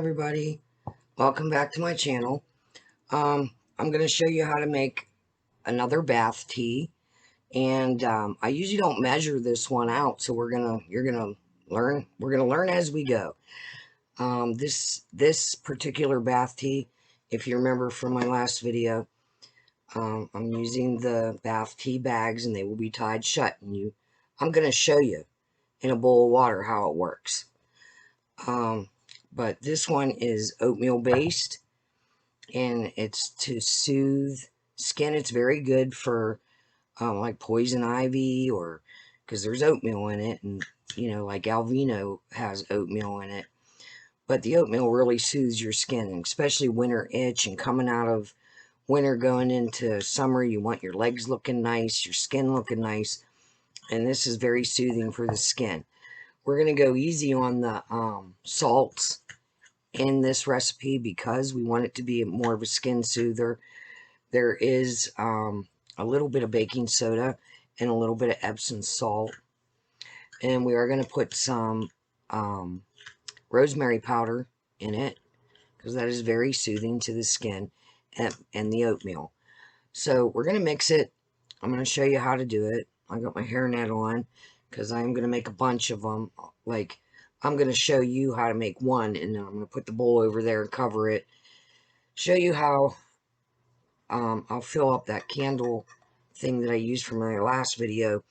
everybody, welcome back to my channel. I'm going to show you how to make another bath tea, and I usually don't measure this one out, so we're gonna learn as we go. This particular bath tea, if you remember from my last video, I'm using the bath tea bags, and they will be tied shut. And I'm going to show you in a bowl of water how it works. But this one is oatmeal based, and it's to soothe skin. It's very good for like poison ivy, or because there's oatmeal in it, and like Alvino has oatmeal in it. But the oatmeal really soothes your skin, and especially winter itch, and coming out of winter going into summer, you want your legs looking nice, your skin looking nice, and this is very soothing for the skin. We're going to go easy on the salts in this recipe because we want it to be more of a skin soother. There is a little bit of baking soda and a little bit of Epsom salt. And we are going to put some rosemary powder in it because that is very soothing to the skin, and the oatmeal. So we're going to mix it. I'm going to show you how to do it. I got my hairnet on because I'm going to make a bunch of them. Like, I'm going to show you how to make one, and then I'm going to put the bowl over there and cover it. Show you how I'll fill up that candle thing that I used from my last video.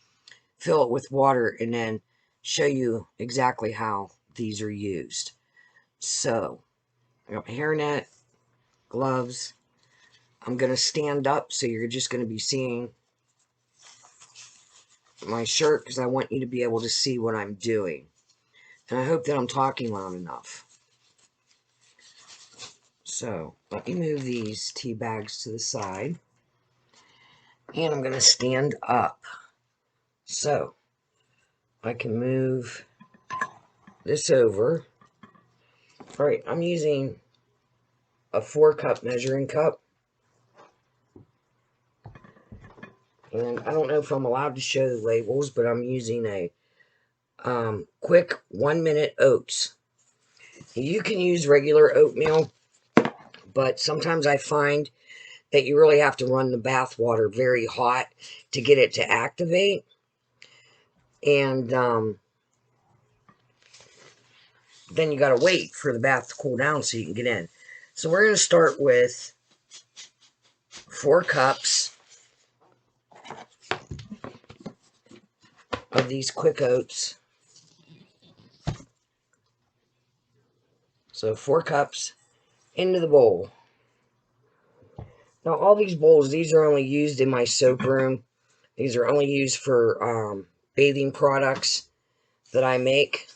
Fill it with water, and then show you exactly how these are used. So, I got my hairnet, gloves. I'm going to stand up, so you're just going to be seeing my shirt because I want you to be able to see what I'm doing. And I hope that I'm talking loud enough. So, let me move these tea bags to the side. And I'm going to stand up. So, I can move this over. Alright, I'm using a 4-cup measuring cup. And I don't know if I'm allowed to show the labels, but I'm using a quick 1-minute oats. You can use regular oatmeal, but sometimes I find that you really have to run the bath water very hot to get it to activate. And then you got to wait for the bath to cool down so you can get in. So we're going to start with 4 cups of these quick oats. So 4 cups into the bowl. Now all these bowls, these are only used in my soap room. These are only used for bathing products that I make.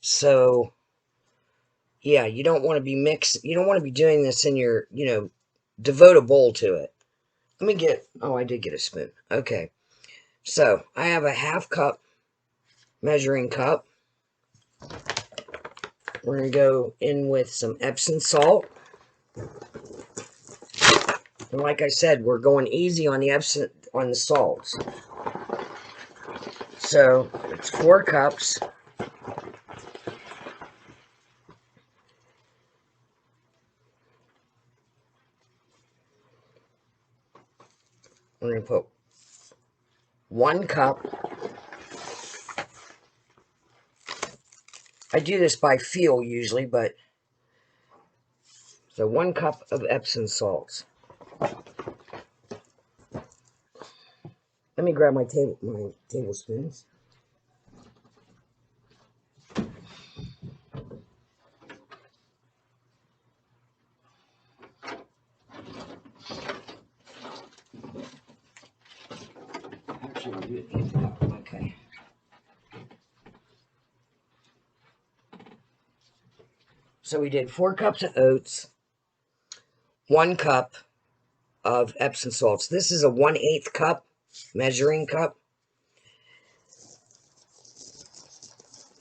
So yeah, you don't want to be you don't want to be doing this in your, devote a bowl to it. Let me get, oh, I did get a spoon. Okay. So I have a 1/2 cup measuring cup. We're going to go in with some Epsom salt. And like I said, we're going easy on the Epsom, on the salts. So it's 4 cups. We're going to put 1 cup. I do this by feel usually, but so 1 cup of Epsom salts. Let me grab my tablespoons. Actually, I'll do it in the cup. Okay. So we did 4 cups of oats, 1 cup of Epsom salts. This is a 1/8 cup measuring cup.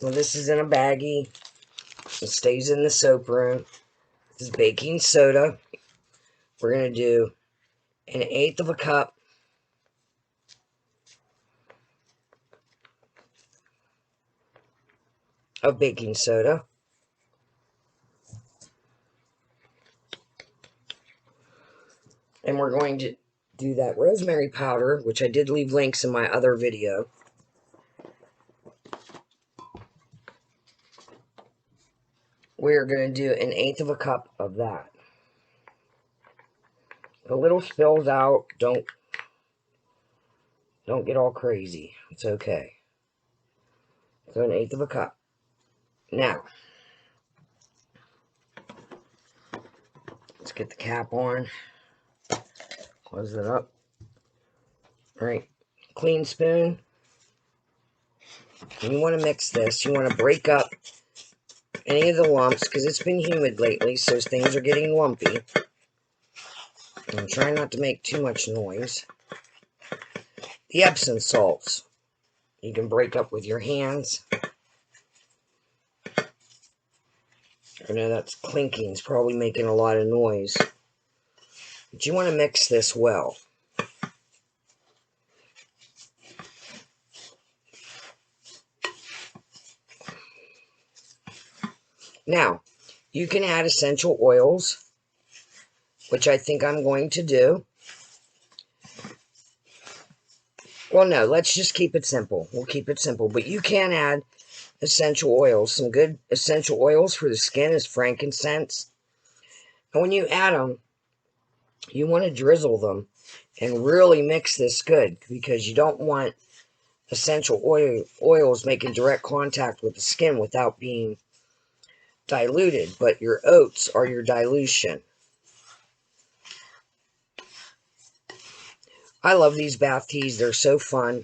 Well, this is in a baggie. It stays in the soap room. This is baking soda. We're going to do 1/8 of a cup of baking soda. And we're going to do that rosemary powder, which I did leave links in my other video. We're going to do 1/8 of a cup of that. If a little spills out, don't get all crazy. It's okay. So 1/8 of a cup. Now, let's get the cap on. Close it up. All right. Clean spoon. And you want to mix this. You want to break up any of the lumps because it's been humid lately, so things are getting lumpy. And try not to make too much noise. The Epsom salts. You can break up with your hands. I know that's clinking. It's probably making a lot of noise. But you want to mix this well. Now, you can add essential oils, which I think I'm going to do. Well, no, let's just keep it simple. We'll keep it simple. But you can add essential oils. Some good essential oils for the skin is frankincense. And when you add them, you want to drizzle them and really mix this good because you don't want essential oils making direct contact with the skin without being diluted, but your oats are your dilution. I love these bath teas. They're so fun.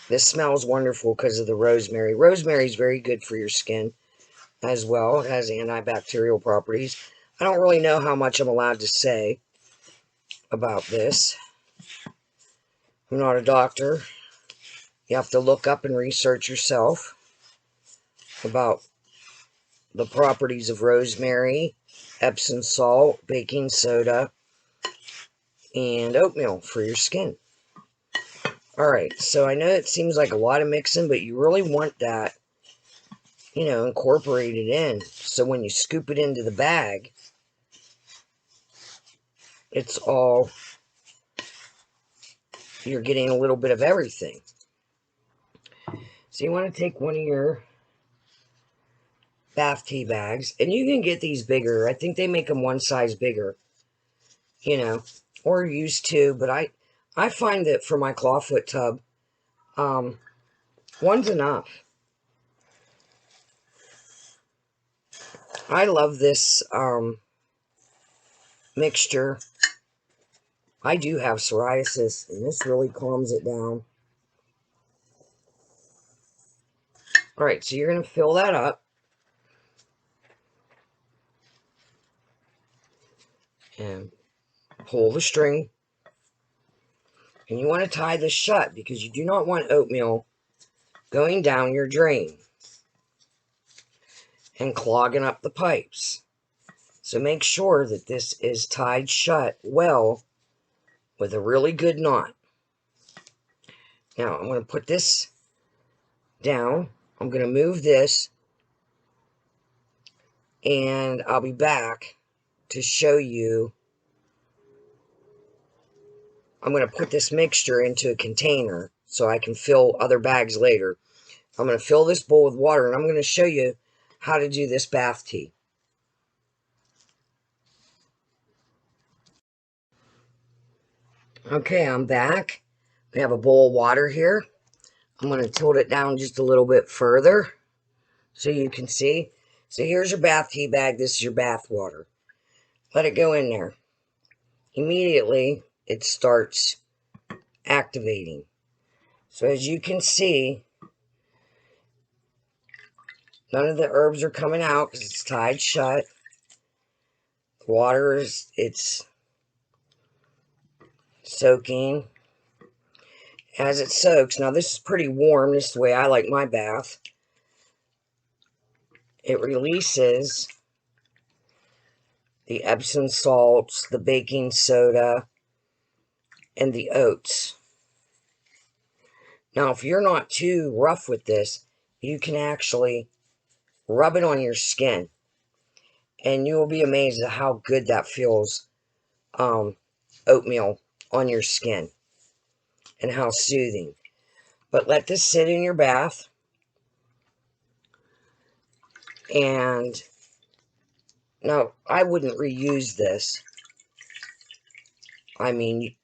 This smells wonderful because of the rosemary. Rosemary is very good for your skin as well. It has antibacterial properties. I don't really know how much I'm allowed to say about this. I'm not a doctor. You have to look up and research yourself about the properties of rosemary, Epsom salt, baking soda, and oatmeal for your skin. Alright, so I know it seems like a lot of mixing, but you really want that, incorporated in. So when you scoop it into the bag, it's all, you're getting a little bit of everything. So you want to take one of your bath tea bags, and you can get these bigger. I think they make them one size bigger, or use two, but I find that for my clawfoot tub, one's enough. I love this mixture. I do have psoriasis, and this really calms it down. Alright, so you're going to fill that up. And pull the string. And you want to tie this shut because you do not want oatmeal going down your drain and clogging up the pipes. So make sure that this is tied shut well with a really good knot. Now I'm going to put this down. I'm going to move this, and I'll be back to show you. I'm going to put this mixture into a container so I can fill other bags later. I'm going to fill this bowl with water, and I'm going to show you how to do this bath tea. Okay, I'm back. We have a bowl of water here. I'm going to tilt it down just a little bit further so you can see. So here's your bath tea bag. This is your bath water. Let it go in there. Immediately, it starts activating. So as you can see, none of the herbs are coming out because it's tied shut. The water it's soaking. As it soaks, now this is pretty warm. This is the way I like my bath. It releases the Epsom salts, the baking soda, and the oats. Now, if you're not too rough with this, you can actually rub it on your skin. And you will be amazed at how good that feels, oatmeal on your skin, and how soothing. But let this sit in your bath, and now I wouldn't reuse this. I mean,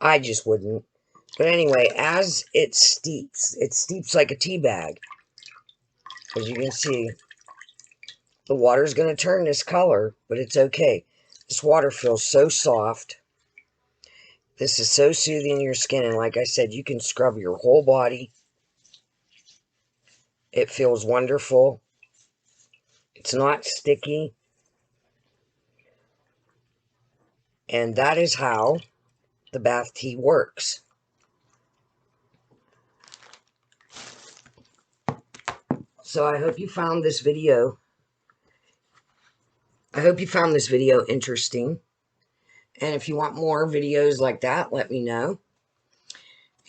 I just wouldn't. But anyway, as it steeps like a tea bag. As you can see, the water's going to turn this color, but it's okay. This water feels so soft. This is so soothing to your skin, and like I said, you can scrub your whole body. It feels wonderful. It's not sticky. And that is how the bath tea works. So I hope you found this video. Interesting. And if you want more videos like that, let me know.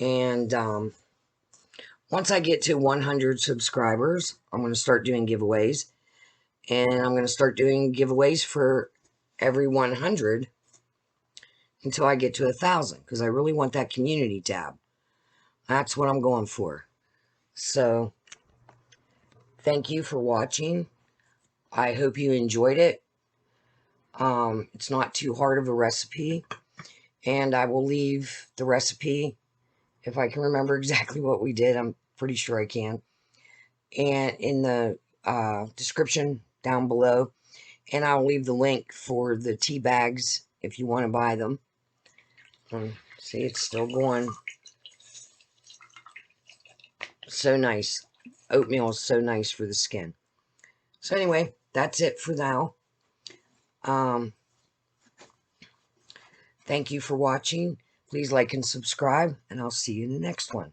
And once I get to 100 subscribers, I'm going to start doing giveaways. And I'm going to start doing giveaways for every 100 until I get to 1,000. Because I really want that community tab. That's what I'm going for. So, thank you for watching. I hope you enjoyed it. It's not too hard of a recipe. And I will leave the recipe, if I can remember exactly what we did. I'm pretty sure I can. And in the description down below. And I'll leave the link for the tea bags if you want to buy them. See, it's still going. So nice. Oatmeal is so nice for the skin. So anyway, that's it for now. Thank you for watching. Please like and subscribe, and I'll see you in the next one.